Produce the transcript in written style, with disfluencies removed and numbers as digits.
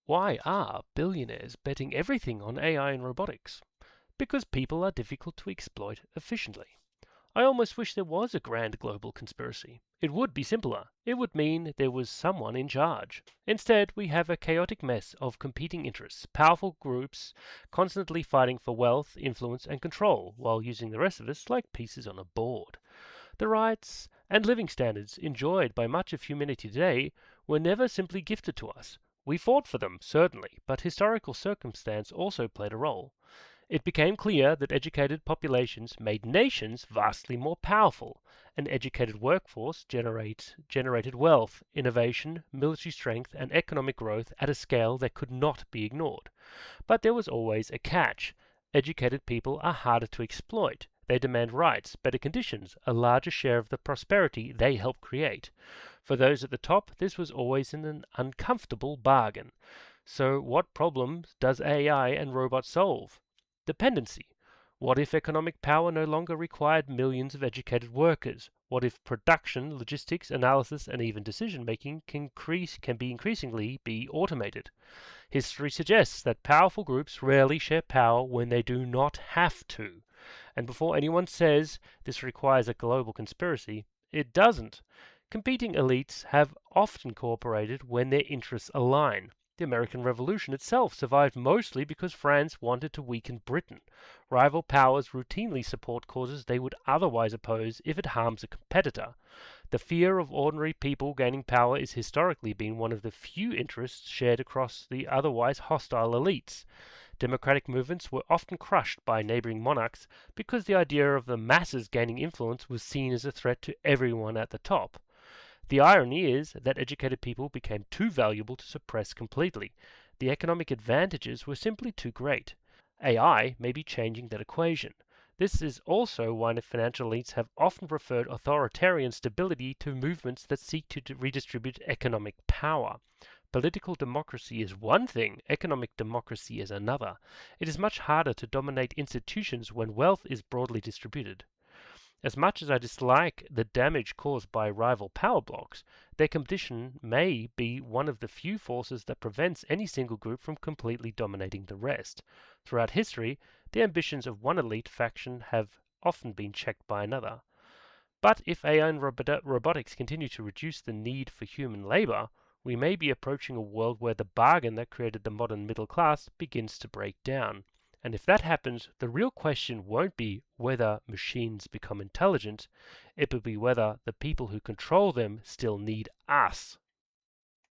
Why are billionaires betting everything on AI and robotics? Because people are difficult to exploit efficiently. I almost wish there was a grand global conspiracy. It would be simpler. It would mean there was someone in charge. Instead, we have a chaotic mess of competing interests, powerful groups constantly fighting for wealth, influence, and control, while using the rest of us like pieces on a board. The rights and living standards enjoyed by much of humanity today were never simply gifted to us. We fought for them, certainly, but historical circumstance also played a role. It became clear that educated populations made nations vastly more powerful. An educated workforce generated wealth, innovation, military strength, and economic growth at a scale that could not be ignored. But there was always a catch. Educated people are harder to exploit. They demand rights, better conditions, a larger share of the prosperity they help create. For those at the top, this was always an uncomfortable bargain. So, what problems does AI and robots solve? Dependency. What if economic power no longer required millions of educated workers? What if production, logistics, analysis, and even decision making can be increasingly be automated? History suggests that powerful groups rarely share power when they do not have to. And before anyone says this requires a global conspiracy, it doesn't. Competing elites have often cooperated when their interests align. The American Revolution itself survived mostly because France wanted to weaken Britain. Rival powers routinely support causes they would otherwise oppose if it harms a competitor. The fear of ordinary people gaining power is historically been one of the few interests shared across the otherwise hostile elites. Democratic movements were often crushed by neighboring monarchs because the idea of the masses gaining influence was seen as a threat to everyone at the top. The irony is that educated people became too valuable to suppress completely. The economic advantages were simply too great. AI may be changing that equation. This is also why the financial elites have often preferred authoritarian stability to movements that seek to redistribute economic power. Political democracy is one thing, economic democracy is another. It is much harder to dominate institutions when wealth is broadly distributed. As much as I dislike the damage caused by rival power blocks, their competition may be one of the few forces that prevents any single group from completely dominating the rest. Throughout history, the ambitions of one elite faction have often been checked by another. But if AI and robotics continue to reduce the need for human labor, we may be approaching a world where the bargain that created the modern middle class begins to break down. And if that happens, the real question won't be whether machines become intelligent, it will be whether the people who control them still need us.